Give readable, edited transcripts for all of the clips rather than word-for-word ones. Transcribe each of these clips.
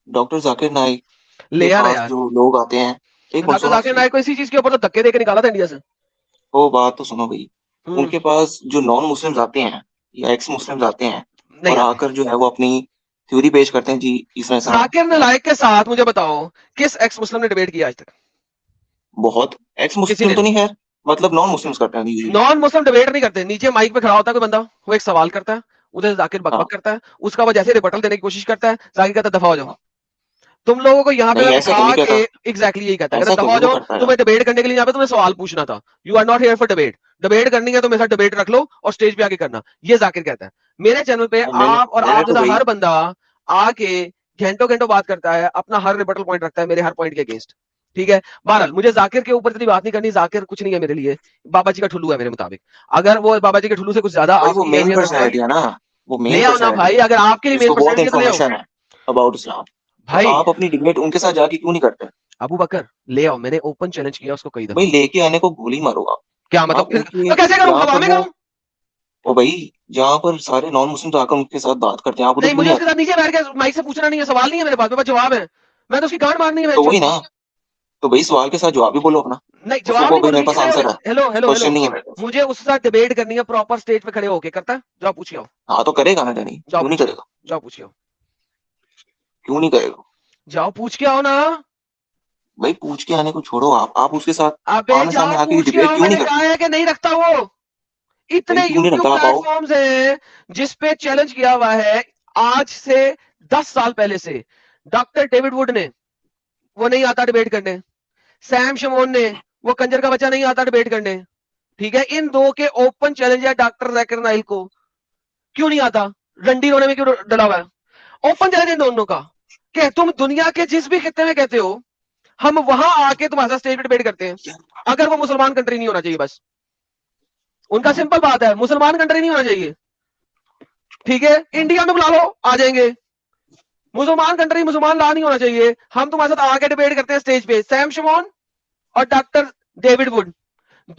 Doctor Zakir Naik के ले आना पास यार। जो लोग आते हैं, एक मिनट डॉक्टर सुनो जाकिर नाइक को इसी चीज के ऊपर तो धक्के देके निकाला था इंडिया से। वो बात तो सुनो भाई। हम्म। उनके पास जो नॉन मुस्लिम्स आते हैं या एक्स मुस्लिम्स आते हैं नहीं और आते। आकर जो है वो अपनी थ्योरी पेश करते हैं, जी इसमें ऐसा है। जाकिर नाइक के साथ मुझे बताओ, किस एक्स मुस्लिम ने डिबेट किया आज तक? बहुत एक्स किसी मुस्लिम ने तो नहीं। नहीं है, मतलब नॉन मुस्लिम्स करते हैं यूजुअली। नॉन मुस्लिम डिबेट नहीं करते, नीचे माइक पे खड़ा होता है कोई बंदा, वो एक सवाल करता है, उधर से जाकिर हाँ बकबक करता है, उसका वो जैसे रिबटल देने की कोशिश करता है, जाकिर कहता है दफा हो जाओ। तुम लोगों को यहाँ पे नहीं, मैं ऐसा तो बिठा नहीं के, कहता। एग्जैक्टली यही कहता है, ऐसा कहता दफा हो कभी नहीं जाओ, करता यार। तुम्हें डिबेट करने के लिए यहाँ पे तुम्हें सवाल पूछना था, you are not here for debate. Debate करनी है तो मेरे साथ डिबेट रख लो और स्टेज पे आके करना, ये जाकिर कहता है। मेरे चैनल पे नहीं, मैंने आप और मैंने आप तो जैसा भाई। हर बंदा आके घंटों घंटों बात करता है, अपना हर रिबटल पॉइंट रखता है मेरे हर पॉइंट के अगेंस्ट। ठीक है, बहरहाल मुझे जाकिर के ऊपर इतनी बात नहीं करनी, जाकिर कुछ नहीं है मेरे लिए, बाबा जी का ठुल्लू है मेरे मुताबिक। अगर वो बाबा जी के ठुल्लू से कुछ ज्यादा भाई वो आपकी मेन अहमियत रखता है, पर्सनैलिटी है ना, वो ले मेन आओ ना पर्सनैलिटी भाई, है अगर आपके लिए मेन जिसको बहुत पर्सनैलिटी है तो ले आओ। इंफॉर्मेशन है अबाउट इस्लाम। तो भाई आप अपनी डिबेट उनके साथ जाके क्यों नहीं करते? अबू बकर ले आओ, मैंने ओपन चैलेंज किया उसको कई भाई दफा। लेके आने को गोली मारो आप। क्या मतलब आप तो उनके कैसे करूं, जहाँ हवा पर में वो करूं? ओ भाई, जहाँ पर सारे नॉन मुस्लिम आकर उनके साथ बात करते हैं, आप उधर नहीं, क्यों मुझे नहीं उसके आते? साथ नीचे बैठ के माइक से पूछना नहीं है, सवाल नहीं है मेरे पास, मेरे पास जवाब है। मैं तो उसकी गांड मारनी है तो बच्चों। वही ना। तो भाई सवाल के साथ जवाब भी बोलो अपना। नहीं, उसको जवाब कहो नहीं भाई बोलो, मेरे नीचे पास खड़े होके, आंसर है, हेलो हेलो हेलो, क्वेश्चन नहीं है मेरे पास। मुझे उसके साथ डिबेट करनी है प्रॉपर स्टेज पे खड़े होके, करता है? जाओ पूछिए आओ। हाँ तो करेगा ना डैनी, जाओ क्यों नहीं पूछिए आओ। करेगा? जाओ पूछिए आओ। क्यों नहीं करेगा? जाओ पूछ के आओ ना। भाई पूछ के आने को छोड़ो, आप उसके साथ अबे आमने जाओ सामने आके पूछ के डिबेट आओ, क्यों नहीं मैंने कहा करते? है कि नहीं रखता वो। भाई इतने क्यों नहीं यूट्यूब रखता, आप आओ। प्लेटफॉर्म्स हैं जिस पे चैलेंज किया हुआ है, आज से 10 साल पहले से। डॉक्टर डेविड वुड ने, वो नहीं आता डिबेट करने। सैम शमोन ने, वो कंजर का बच्चा नहीं आता डिबेट करने। ठीक है, इन दो के ओपन चैलेंज है डॉक्टर जैकिर नाइक को। क्यों नहीं आता? रंडी रोने में क्यों डला हुआ है? ओपन चैलेंज इन दोनों का, कि तुम दुनिया के जिस भी खित्ते में कहते हो, हम वहां आके तुम्हारे साथ स्टेज पे डिबेट करते हैं। अगर वो मुसलमान कंट्री नहीं होना चाहिए बस, उनका सिंपल बात है, मुसलमान कंट्री नहीं होना चाहिए। ठीक है, इंडिया में बुला लो, आ जाएंगे। मुसलमान कंट्री, मुसलमान ला नहीं होना चाहिए, हम तुम्हारे साथ आके डिबेट करते हैं स्टेज पे। सैम शमोन और डॉक्टर डेविड वुड,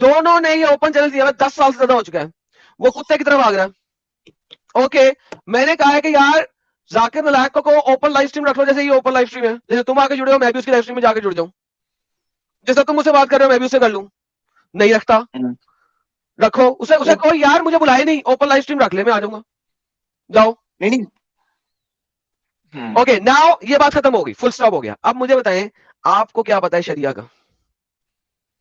दोनों ने ये ओपन चैलेंज दिया है, 10 साल से ज्यादा हो चुका है। वो कुत्ते की तरह भाग रहा है। ओके, मैंने कहा है कि यार जाकिर नालायक को ओपन लाइव स्ट्रीम रख लो, जैसे ये ओपन लाइव स्ट्रीम है, जैसे तुम आके जुड़े हो मैं भी उसकी लाइव स्ट्रीम में जाके जुड़ जाऊं, जैसा तुम मुझसे बात कर रहे हो मैं भी उससे कर लूं। नहीं रखता। हम्म। रखो उसे, उसे नहीं कहो यार मुझे बुलाए नहीं, ओपन लाइव स्ट्रीम रख ले, मैं आ जाऊंगा। जाओ। नहीं। हम्म। ओके नाउ ये बात खत्म हो गई, फुल स्टॉप हो गया। अब मुझे बताएं, आपको क्या पता है शरिया का?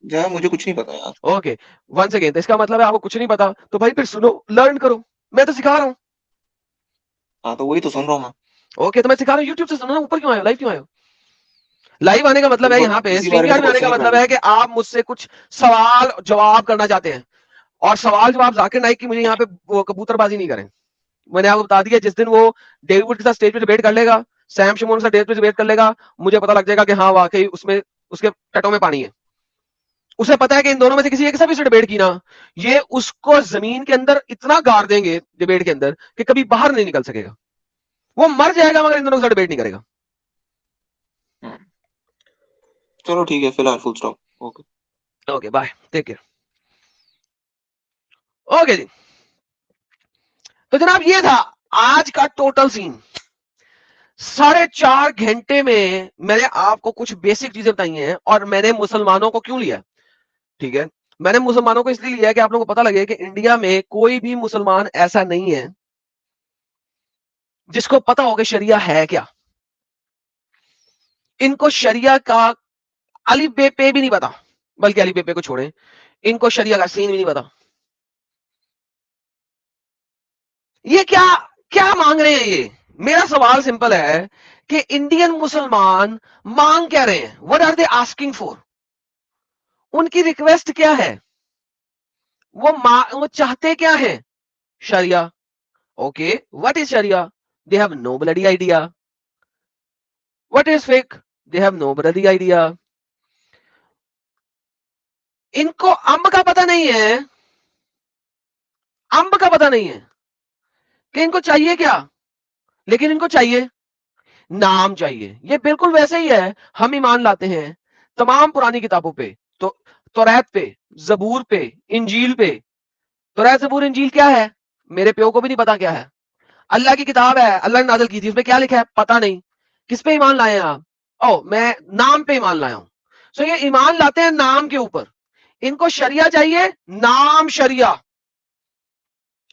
यार मुझे कुछ नहीं पता यार। ओके, वंस अगेन, तो इसका मतलब है आपको कुछ नहीं पता, तो भाई फिर सुनो, लर्न करो, मैं तो सिखा रहा हूं। हाँ तो वही तो सुन रहा हूँ मैं। ओके, तो मैं सिखा रहा हूं, यूट्यूब से सुनो ना, ऊपर क्यों आए हो, लाइव क्यों आए हो? लाइव आने का मतलब है, बिल्कुल, यहाँ पे इसी स्ट्रीम बारे में यार्ड तो में आने का क्वेश्चन मतलब करनी है कि थी। आप मुझसे कुछ सवाल जवाब करना चाहते हैं। और सवाल जवाब जाकिर नाइक की मुझे यहाँ पे वो कबूतरबाजी नहीं करें। मैंने आपको बता दिया, जिस दिन वो डेविड के साथ स्टेज पे डिबेट कर लेगा, सैम शमोन के साथ स्टेज पे डिबेट कर लेगा, मुझे पता लग जाएगा कि हाँ वाकई उसमें, उसके टटों में पानी है। उसे पता है कि इन दोनों में से किसी एक के साथ भी उसने डिबेट की ना, ये उसको जमीन के अंदर इतना गाड़ देंगे डिबेट के अंदर कि कभी बाहर नहीं निकल सकेगा। वो मर जाएगा मगर इन दोनों के साथ डिबेट नहीं करेगा। हम्म। चलो ठीक है, फिलहाल full stop. Okay. Okay bye, take care. Okay जी, तो जनाब ये था आज का टोटल सीन। 4.5 घंटे में मैंने आपको कुछ बेसिक चीजें बताई हैं, और मैंने मुसलमानों को क्यों लिया? ठीक है, मैंने मुसलमानों को इसलिए लिया कि आप लोगों को पता लगे कि इंडिया में कोई भी मुसलमान ऐसा नहीं है जिसको पता हो कि शरिया है क्या। इनको शरिया का अली पे भी नहीं पता, बल्कि अली पे को छोड़ें, इनको शरिया का सीन भी नहीं पता। ये क्या क्या मांग रहे हैं ये? मेरा सवाल सिंपल है कि इंडियन मुसलमान मांग क्या रहे हैं? What are they asking for? उनकी रिक्वेस्ट क्या है? वो चाहते क्या है? शरिया। ओके, व्हाट इज शरिया? They have no bloody idea. What is फिक? They have no bloody idea. इनको अंब का पता नहीं है, अंब का पता नहीं है कि इनको चाहिए क्या, लेकिन इनको चाहिए नाम चाहिए। ये बिल्कुल वैसे ही है, हम ईमान लाते हैं तमाम पुरानी किताबों पे, तो तौरात पे, जबूर पे, इंजील पे। तौरात जबूर इंजील क्या है? मेरे प्यो को भी नहीं पता क्या है। अल्लाह की किताब है, अल्लाह ने नाज़िल की थी, उसमें क्या लिखा है पता नहीं। किस पे ईमान लाए हैं आप? ओ, मैं नाम पे ईमान लाया हूं। सो ये ईमान लाते हैं नाम के ऊपर। इनको शरिया चाहिए, नाम शरिया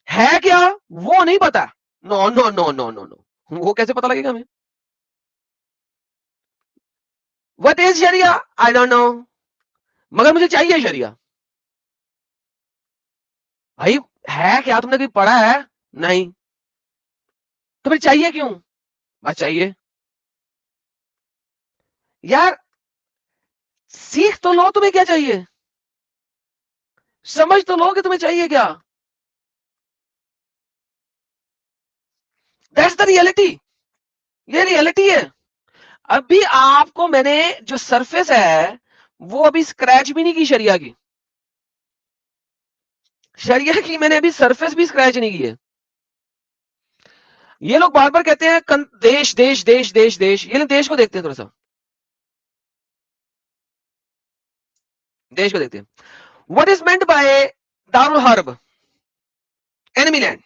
है क्या वो नहीं पता। No no no no no no, वो कैसे पता लगेगा हमें? व्हाट इज शरिया? आई डोंट नो, मगर मुझे चाहिए शरिया। भाई है क्या? तुमने कभी पढ़ा है? नहीं। तो फिर चाहिए क्यों? बस चाहिए। यार सीख तो लो, तुम्हें क्या चाहिए? समझ तो लो कि तुम्हें चाहिए क्या। That's the reality. ये रियलिटी है। अभी आपको मैंने जो सरफेस है वो अभी स्क्रैच भी नहीं की शरिया की। शरिया की मैंने अभी सरफेस भी स्क्रैच नहीं की है। ये लोग बार बार कहते हैं देश देश देश देश देश, ये लोग देश को देखते हैं, थोड़ा सा देश को देखते हैं। What is meant by Darul herb, enemy land?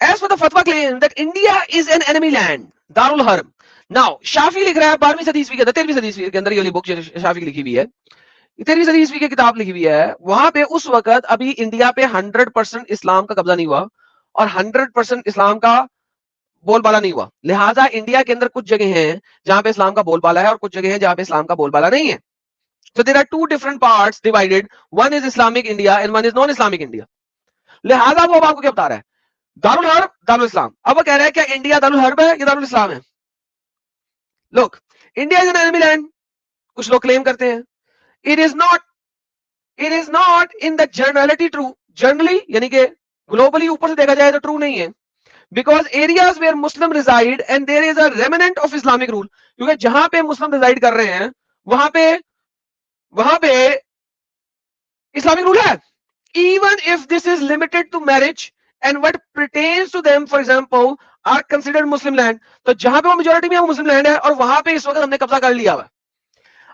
As for the fatwa claim that India is an enemy land, Darul Harb. Now, Shafi लिख रहा है 12वीं सदी ईस्वी के अंदर, 13वीं सदी ईस्वी के अंदर ये वाली बुक शाफी की लिखी हुई है, 13वीं सदी ईस्वी की किताब लिखी हुई है। वहां पे उस वक्त अभी इंडिया पे 100% इस्लाम का कब्जा नहीं हुआ और 100% इस्लाम का बोलबाला नहीं हुआ। लिहाजा इंडिया के अंदर कुछ जगह हैं जहां पे इस्लाम का बोलबाला है और कुछ जगह हैं जहां पे इस्लाम का बोलबाला नहीं है। So there are two different parts divided. One is Islamic India and one is non-Islamic India. लिहाजा वो आपको क्या बता रहा है? दारुल हर्ब, दारुल इस्लाम। अब वो कह रहा है क्या इंडिया दारुल हर्ब है या दारुल इस्लाम है? लोग, India is an enemy land, कुछ लोग क्लेम करते हैं। It is not, it is not in the generality true. Generally यानी कि ग्लोबली ऊपर से देखा जाए तो ट्रू नहीं है। Because areas where Muslim reside and there is a remnant of Islamic rule, क्योंकि जहां पे मुस्लिम रिजाइड कर रहे हैं वहां पे इस्लामिक रूल है। Even if this is limited to marriage and what pertains to them, for example, are considered Muslim land. तो जहां पे वो मेजोरिटी में है वो मुस्लिम लैंड है और वहां पे इस वक्त हमने कब्जा कर लिया हुआ।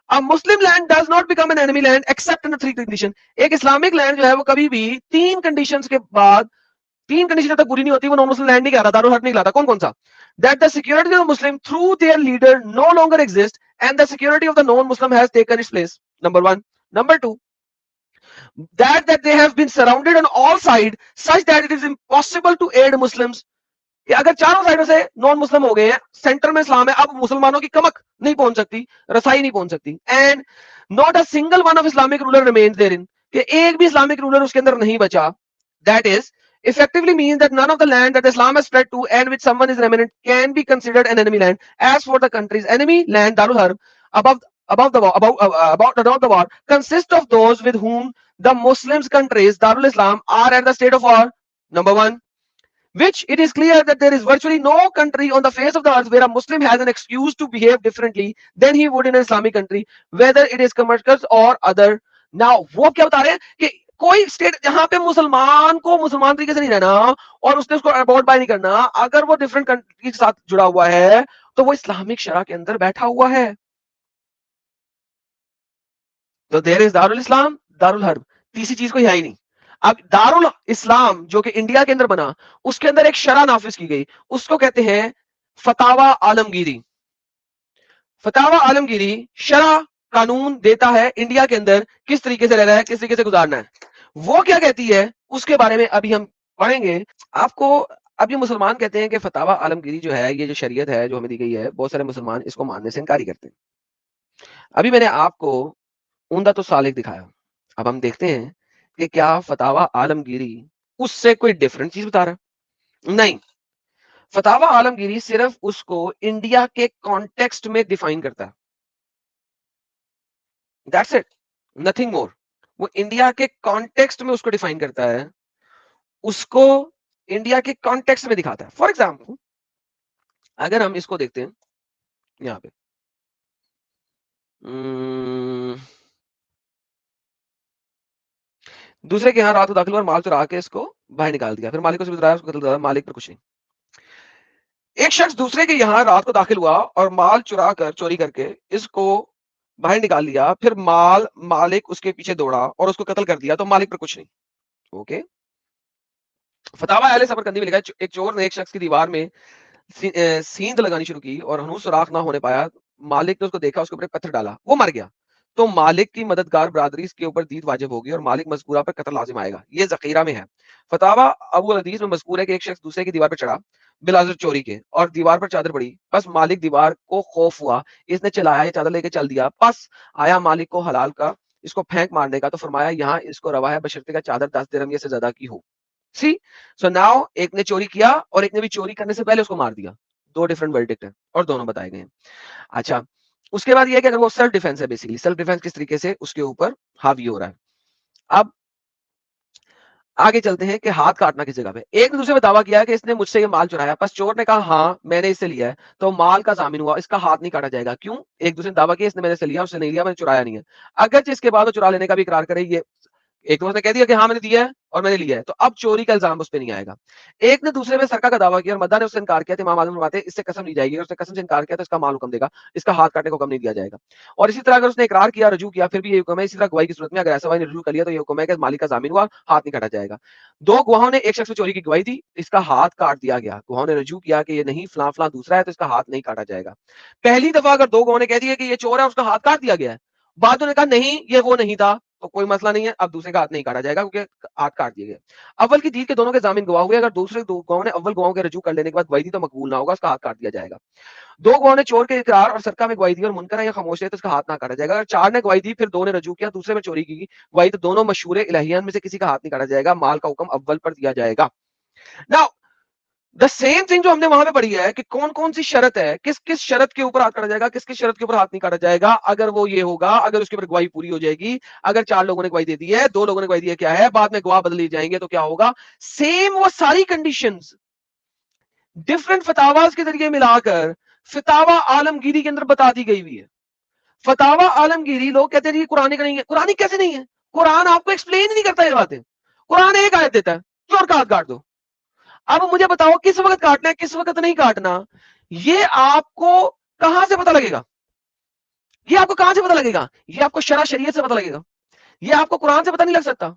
A Muslim land does not become an enemy land except under three condition. एक इस्लामिक लैंड जो है वो कभी भी तीन कंडीशंस के बाद, तीन कंडीशन तक पूरी नहीं होती, वो नॉन मुस्लिम लैंड नहीं कहलाता, दारुल हर्ब नहीं कहलाता। कौन कौन सा? That the security of the Muslim through their leader no longer exists and the security of the non-Muslim has taken its place. Number one. Number two, that they have been surrounded on all sides such that it is impossible to aid Muslims. कि अगर चारों साइडों से non Muslim हो गए हैं, centre में इस्लाम है, अब मुसलमानों की कमक नहीं पहुंच सकती, रसाई नहीं पहुंच सकती। And not a single one of Islamic ruler remains therein, कि एक भी इस्लामिक रूलर उसके अंदर नहीं बचा। That is effectively means that none of the land that Islam has spread to and which someone is remnant can be considered an enemy land. As for the country's enemy land, Darul Harb, above the war, about the war, consists of those with whom the Muslims countries Darul Islam are at the state of war. Number one, which it is clear that there is virtually no country on the face of the earth where a Muslim has an excuse to behave differently than he would in an Islamic country, whether it is commercial or other. Now, वो क्या बता रहे हैं कि कोई state जहां पे मुसलमान को मुसलमान तरीके से नहीं रहना और उसने उसको अबॉर्ड बाय नहीं करना, अगर वो डिफरेंट कंट्री के साथ जुड़ा हुआ है तो वो इस्लामिक शरा के अंदर बैठा हुआ है। तो देयर इज दारुल इस्लाम, दारुल हर्ब, तीसरी चीज कोई है ही नहीं। अब दारुल इस्लाम जो कि इंडिया के अंदर बना, उसके अंदर एक शरा नाफिज की गई, उसको कहते हैं फतावा आलमगीरी। फतावा आलमगीरी शरा कानून देता है इंडिया के अंदर किस तरीके से रहना है, किस तरीके से गुजारना है। वो क्या कहती है उसके बारे में अभी हम पढ़ेंगे आपको। अब ये मुसलमान कहते हैं कि फतावा आलमगीरी जो है, ये जो शरीयत है जो हमें दी गई है, बहुत सारे मुसलमान इसको मानने से इनकारी करते हैं। अभी मैंने आपको उमदा तो सालिक दिखाया, अब हम देखते हैं कि क्या फतावा आलमगीरी उससे कोई डिफरेंट चीज बता रहा है। नहीं, फतावा आलमगीरी सिर्फ उसको इंडिया के कॉन्टेक्स्ट में डिफाइन करता है, दैट्स इट, नथिंग मोर। वो इंडिया के कॉन्टेक्स्ट में उसको डिफाइन करता है, उसको इंडिया के कॉन्टेक्स्ट में दिखाता है। फॉर एग्जाम्पल, अगर हम इसको देखते हैं यहां पे, दूसरे के यहाँ रात को दाखिल हुआ, माल चुरा के इसको बाहर निकाल दिया, फिर मालिक को बताया, उसको कत्ल कर दिया, मालिक पर कुछ नहीं। एक शख्स दूसरे के यहाँ रात को दाखिल हुआ और माल चुरा कर, चोरी करके इसको बाहर निकाल लिया, फिर मालिक उसके पीछे दौड़ा और उसको कत्ल कर दिया, तो मालिक पर कुछ नहीं। ओके, फतावा अहले समरकंदी में लिखा है, एक चोर ने एक शख्स की दीवार में सींध लगानी शुरू की और हनूज सुराख ना होने पाया। मालिक ने उसको देखा, उसके ऊपर एक पत्थर डाला, वो मर गया। तो मालिक की मददगार बरादरी इसके ऊपर दीद वाजिब होगी और मालिक मज़कूरा पर कत्ल लाजिम आएगा। ये ज़खीरा में है। फतावा अबू हदीस में मज़कूर है कि एक शख्स दूसरे की दीवार पर चढ़ा बिलाज़र चोरी के और दीवार पर चादर पड़ी। बस मालिक दीवार को खौफ हुआ, इसने चलाया, ये चादर लेके चल दिया। बस आया मालिक को हलाल का इसको फेंक मारने का, तो फरमाया यहाँ इसको रवा है बशर्ते का चादर 10 दिरहम या से ज्यादा की हो। सी सो नाउ एक ने चोरी किया और एक ने भी चोरी करने से पहले उसको मार दिया। दो डिफरेंट वर्डिक्ट है और दोनों बताए गए हैं। अच्छा, उसके बाद ये है कि अगर वो सेल्फ डिफेंस है, बेसिकली सेल्फ डिफेंस किस तरीके से उसके ऊपर हावी हो रहा है। अब आगे चलते हैं कि हाथ काटना किस जगह पे। एक ने दूसरे पे दावा किया है कि इसने मुझसे ये माल चुराया, बस चोर ने कहा हाँ मैंने इससे लिया है, तो माल का जामिन हुआ, इसका हाथ नहीं काटा जाएगा। क्यों? एक दूसरे ने दावा किया इसने मेरे से लिया, उसने नहीं लिया, मैंने चुराया नहीं है। अगर इसके बाद वो चुरा लेने का भी इकरार करे, ये एक तो उसने कह दिया कि हाँ मैंने दिया है और मैंने लिया है, तो अब चोरी का इल्जाम उस पर नहीं आएगा। एक ने दूसरे में सरका का दावा किया और मद्दा ने उससे इनकार किया, तो इमाम आजम फरमाते हैं इससे कसम ली जाएगी और उसने कसम से इनकार किया तो इसका माल हुक्म देगा, इसका हाथ काटने को हुक्म नहीं दिया जाएगा। और इसी तरह अगर उसने इकरार किया, रजू किया, फिर भी ये हुक्म है। इसी तरह गवाही की सूरत में अगर ऐसा ने रजू कर लिया तो ये हुक्म है कि मालिक का जामिन हुआ, हाथ नहीं काटा जाएगा। दो गवाहों ने एक शख्स को चोरी की गवाही दी, इसका हाथ काट दिया गया। गवाहों ने रजू किया कि ये नहीं फलां फलां दूसरा है, तो इसका हाथ नहीं काटा जाएगा। पहली दफा अगर दो गवाहों ने कह दिया कि ये चोर है, उसका हाथ काट दिया गया है, बाद उन्होंने कहा नहीं ये वो नहीं था, तो कोई मसला नहीं है, अब दूसरे का हाथ नहीं काटा जाएगा क्योंकि हाथ काट दिए गए। अव्वल की दीद के दोनों के जामिन गवाह हुए, अगर दूसरे दो गवाहों ने अव्वल गवाहों के रजू कर लेने के बाद गवाही दी तो मकबूल ना होगा, उसका हाथ काट दिया जाएगा। दो गवाहों ने चोर के इकरार और सरका में गवाही दी और मुनकर है या खामोश है तो उसका हाथ ना काटा जाएगा। अगर चार ने गवाही दी फिर दो ने रजू किया, दूसरे में चोरी की गवाही, तो दोनों मशहूर इलाहियान में से किसी का हाथ नहीं काटा जाएगा, माल का हुक्म अव्वल पर दिया जाएगा। नाउ द सेम थिंग जो हमने वहां पे पढ़ी है कि कौन कौन सी शरत है, किस किस शरत के ऊपर हाथ काटा जाएगा, किस किस शरत के ऊपर हाथ नहीं काटा जाएगा। अगर वो ये होगा, अगर उसके ऊपर गवाही पूरी हो जाएगी, अगर चार लोगों ने गवाही दे दी है, दो लोगों ने गवाही दी है, क्या है, बाद में गवाह बदल लिए जाएंगे तो क्या होगा, सेम वो सारी कंडीशंस डिफरेंट फतावाज के जरिए मिलाकर फतावा आलमगीरी के अंदर बता दी गई हुई है। फतावा आलमगीरी लोग कहते हैं कुरानी का नहीं है। कुरानी कैसे नहीं है? कुरान आपको एक्सप्लेन ही नहीं करता ये बातें। कुरान एक आयत देता है, चोर का हाथ काट दो। अब मुझे बताओ किस वक्त काटना है, किस वक्त नहीं काटना, ये आपको कहां से पता लगेगा? ये आपको कहां से पता लगेगा? ये आपको शरा शरीयत से पता लगेगा, ये आपको कुरान से पता नहीं लग सकता।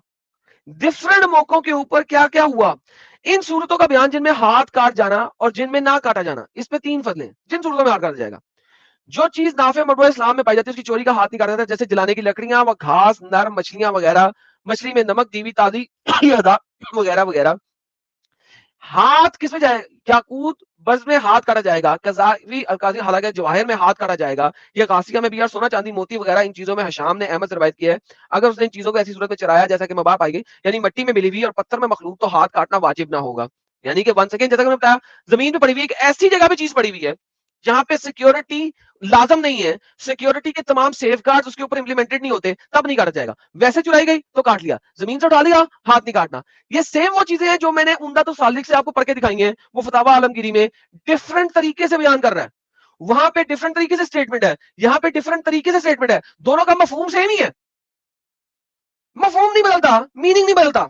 डिफरेंट मौकों के ऊपर क्या क्या हुआ, इन सूरतों का बयान जिनमें हाथ काट जाना और जिनमें ना काटा जाना, इस पे तीन फजले। जिन सूरतों में हाथ काटा जाएगा, जो चीज नाफे मरबूह इस्लाम में पाई जाती है उसकी चोरी का हाथ नहीं काटा जाता, जैसे जलाने की लकड़ियां व घास, नरम मछलियां वगैरह, मछली में नमक, दीवी ताजी वगैरह वगैरह। हाथ किसमें जाए? याकूत बज़ में हाथ काटा जाएगा, कज़ावी अलकाज़ी हालांकि जवाहिर में हाथ काटा जाएगा, या गासिया में भी यार सोना चांदी मोती वगैरह इन चीजों में हशाम ने अहमद से रवायत किया है। अगर उसने इन चीजों को ऐसी सूरत में चराया जैसा कि मबाप पाई गई, यानी मिट्टी में मिली हुई और पत्थर में मखलूक, तो हाथ काटना वाजिब ना होगा। यानी कि वंस अगेन जैसा कि मैंने बताया, जमीन पे पड़ी हुई एक ऐसी जगह पे चीज पड़ी हुई है जहां पे सिक्योरिटी लाजम नहीं है, सिक्योरिटी के तमाम सेफगार्ड्स उसके ऊपर इंप्लीमेंटेड नहीं होते, तब नहीं काटा जाएगा। वैसे चुराई गई तो काट लिया, जमीन से उठा लिया, हाथ नहीं काटना। ये सेम वो चीजें हैं जो मैंने उम्दा तो सालिक से आपको पढ़ के दिखाई हैं, वो फतावा आलमगीरी में डिफरेंट तरीके से बयान कर रहा है। वहां पे डिफरेंट तरीके से स्टेटमेंट है, यहां पे डिफरेंट तरीके से स्टेटमेंट है, दोनों का मफहूम सेम ही है, मफहूम नहीं बदलता, मीनिंग नहीं बदलता।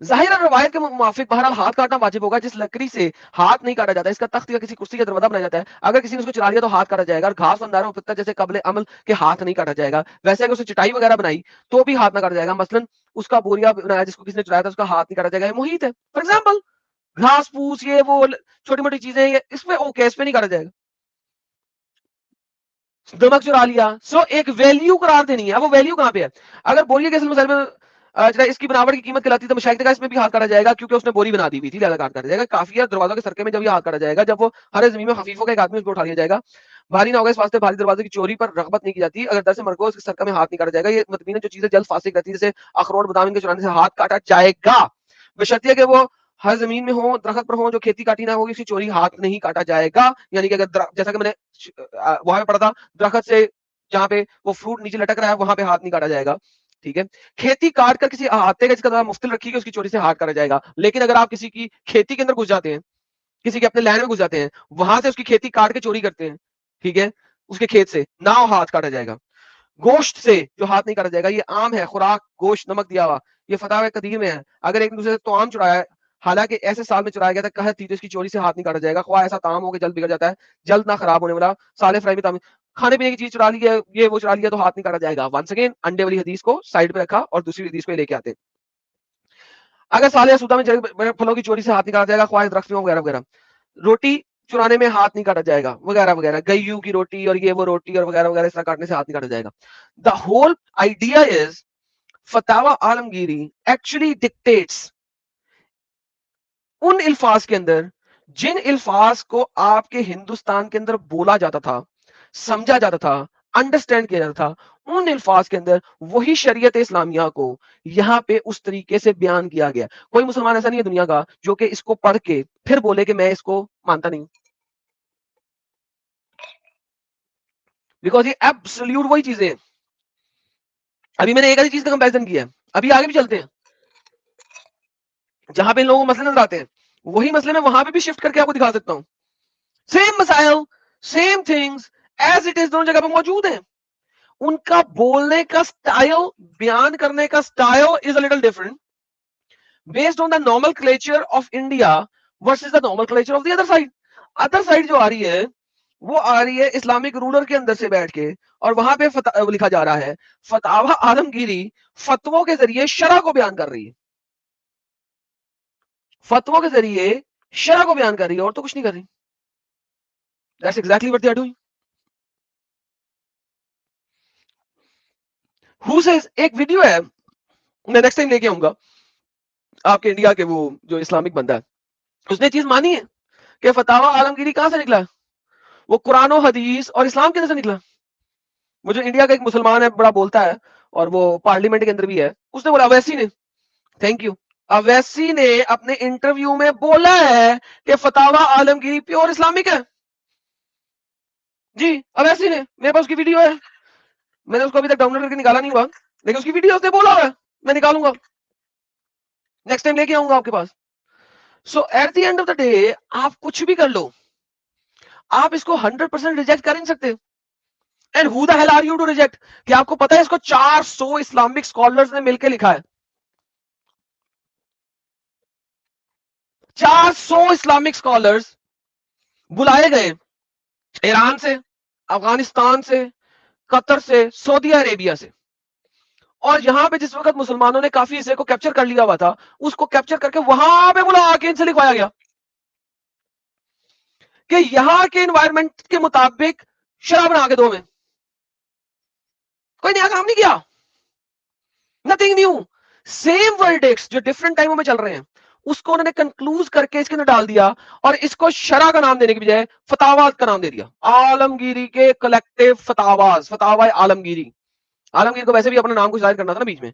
जाहिर रवायत के मुताबिक बहरहाल हाथ काटना वाजिब होगा। जिस लकड़ी से हाथ नहीं काटा जाता, इसका तख्त या किसी कुर्सी का दरवाजा बनाया जाता है, अगर किसी ने उसको चुरा लिया तो हाथ काटा जाएगा। और घास अंदारा पत्ता जैसे कबले अमल के हाथ नहीं काटा जाएगा। वैसे अगर उसने चटाई वगैरह बनाई तो भी हाथ ना काटा जाएगा। मसलन उसका बोरिया बनाया जिसको किसी ने चुराया था, उसका हाथ नहीं काटा जाएगा, ये मुहीत है फॉर एग्जाम्पल। घास फूस ये वो छोटी मोटी चीजें, इसमें ओके, इस पे नहीं काटा जाएगा। नमक चुरा लिया, सो एक वैल्यू करार देनी है। अब वो वैल्यू कहां पे है? अगर बोरिए के मसाइल में इसकी बनावट की कीमत कहलाती है, तो मशाइख ने कहा इसमें भी हाथ काटा जाएगा क्योंकि उसने बोरी बना दी हुई थी, लिहाजा हाथ काटा जाएगा। काफी है दरवाजों के सरके में जब ये हाथ काटा जाएगा, जब वो हरे जमीन में हफीफों का एक आदमी उसको उठा लिया जाएगा, भारी ना होगा, इस वास्ते भारी दरवाजे की चोरी पर रगबत नहीं की जाती। अगर दर से मरगो इसके सरका में हाथ नहीं काटा जाएगा। ये मतमीन जो चीजें जल्द फासिक रहती है, जैसे अखरोट बादाम इनके चुराने से हाथ काटा जाएगा, बशर्ते कि वो हर जमीन में हो, दरख्त पर हो, जो खेती काटी ना होगी, उसकी चोरी हाथ नहीं काटा जाएगा। यानी कि अगर जैसा कि मैंने वहां पे पढ़ा था, दरख्त से जहां पे वो फ्रूट नीचे लटक रहा है वहां पे हाथ नहीं काटा जाएगा। ठीक है, खेती काट कर किसी अहाते का जिसका मुफ्तिल रखी है उसकी चोरी से हाथ काटा जाएगा। लेकिन अगर आप किसी की खेती के अंदर घुस जाते हैं, किसी के अपने लैंड में घुस जाते हैं, वहां से उसकी खेती काट के चोरी करते हैं, ठीक है, उसके खेत से ना हाथ काटा जाएगा। गोश्त से जो हाथ नहीं काटा जाएगा, ये आम है, खुराक गोश्त नमक दिया हुआ, ये फतवा कदीर में है। अगर एक दूसरे से तोआम चुराया है, हालांकि ऐसे साल में चुराया गया था, कहत थी, तो इसकी चोरी से हाथ नहीं काटा जाएगा। ख्वाह ऐसा ताम हो के जल्द बिगड़ जाता है, जल्द ना खराब होने वाला, साले फ्राई में ताम, खाने पीने की चीज चुरा ली है, ये वो चुरा लिया तो हाथ नहीं काटा जाएगा। वंस अगेन अंडे वाली हदीस को साइड पे रखा और दूसरी हदीस को लेके आते। अगर साले सूदा में चढ़े फलों की चोरी से हाथ निकाला जाएगा, ख्वाहिश दरख्त में वगैरह वगैरह, रोटी चुराने में हाथ नहीं काटा जाएगा वगैरह वगैरह, गय्यू की रोटी और ये वो रोटी और वगैरह वगैरह, इस तरह काटने से हाथ नहीं काटा जाएगा. The whole idea is Fatawa Alamgiri actually dictates उन अल्फाज के अंदर जिन अल्फाज को आपके हिंदुस्तान के अंदर बोला जाता था, समझा जाता था, अंडरस्टैंड किया जाता था, उन अल्फाज के अंदर वही शरीयत इस्लामिया को यहां पे उस तरीके से बयान किया गया. कोई मुसलमान ऐसा नहीं है दुनिया का जो कि इसको पढ़ के फिर बोले कि मैं इसको मानता नहीं, बिकॉज ये एब्सोल्यूट वही चीजें हैं. अभी मैंने एक ऐसी चीज का कंपैरिजन किया है, अभी आगे भी चलते हैं, जहां पे इन लोगों को मसले नजर आते हैं, वही मसले मैं वहां पे भी शिफ्ट करके आपको दिखा सकता हूं. सेम मसाइल, same things as it is दोनों जगह पे मौजूद हैं. उनका बोलने का स्टाइल, बयान करने का style is a little different based on the nomenclature of India versus the nomenclature of the other side. Other side जो आ रही है वो आ रही है इस्लामिक रूलर के अंदर से बैठ के, और वहां पे लिखा जा रहा है फतावा आलमगीरी फतवों के जरिए शरा को बयान कर रही है, फतवों के जरिए शरा को बयान कर रही है, और तो कुछ नहीं कर रही. That's exactly what they are doing. Who says, एक वीडियो है, मैं नेक्स्ट टाइम लेके आऊंगा, आपके इंडिया के वो जो इस्लामिक बंदा है, उसने चीज मानी है कि फतावा आलमगीरी कहां से निकला, वो कुरान और हदीस और इस्लाम के अंदर से निकला. वो जो इंडिया का एक मुसलमान है, बड़ा बोलता है, और वो पार्लियामेंट के अंदर भी है, उसने बोला, अवैसी ने, थैंक यू, अवैसी ने अपने इंटरव्यू में बोला है कि फतावा आलमगीरी प्योर इस्लामिक है. जी, अवैसी ने, मेरे पास उसकी वीडियो है, मैंने उसको अभी तक डाउनलोड करके निकाला नहीं हुआ, लेकिन उसकी वीडियो उसने बोला है, मैं निकालूंगा, नेक्स्ट टाइम लेके आऊंगा आपके पास. So at the end of the day आप कुछ भी कर लो, आप इसको 100% रिजेक्ट कर नहीं सकते. And who the hell are you to reject, कि आपको पता है इसको 400 इस्लामिक स्कॉलर्स ने मिलकर लिखा है, 400 इस्लामिक स्कॉलर्स बुलाए गए ईरान से, अफगानिस्तान से, कतर से, सऊदी अरेबिया से, और यहां पे जिस वक्त मुसलमानों ने काफी हिस्से को कैप्चर कर लिया हुआ था, उसको कैप्चर करके वहां पे बुला के इनसे लिखवाया गया कि यहां के एनवायरमेंट के मुताबिक शराब बना के दो में. कोई नया काम नहीं किया, नथिंग न्यू, सेम वर्डिक्ट्स जो डिफरेंट टाइमों में चल रहे हैं उसको उन्होंने कंक्लूज करके इसके अंदर डाल दिया, और इसको शरा का नाम देने की बजाय फतावाज का नाम दे दिया. आलमगीरी के कलेक्टिव फतावाज, फतावा आलमगीरी. आलमगीर को वैसे भी अपना नाम कुछ जाहिर करना था ना बीच में,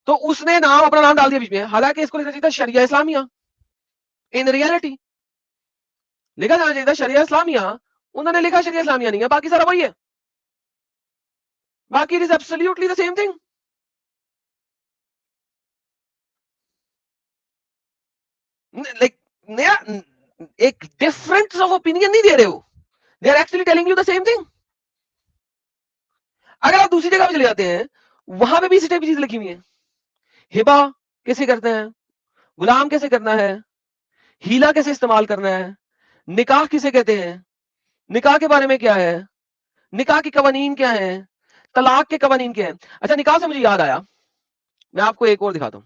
तो उसने नाम अपना नाम डाल दिया बीच में, हालांकि इसको लिखना चाहिए था शरिया इस्लामिया. इन रियलिटी लिखा जाना चाहिए था शरिया इस्लामिया, उन्होंने लिखा शरिया इस्लामिया नहीं है, बाकी सारा वही है, बाकी it is absolutely the same thing. Like नया एक डिफरेंस ऑफ ओपिनियन नहीं दे रहे हो, they are actually telling you the same thing. अगर आप दूसरी जगह पे चले जाते हैं, वहां पे भी इसी टाइप की चीज लिखी हुई है. हिबा कैसे करते हैं, गुलाम कैसे करना है, हीला कैसे इस्तेमाल करना है, निकाह किसे कहते हैं, निकाह के बारे में क्या है, निकाह के कवानीन क्या है, तलाक के कवानीन क्या है. अच्छा, निकाह से मुझे याद आया, मैं आपको एक और दिखाता हूं.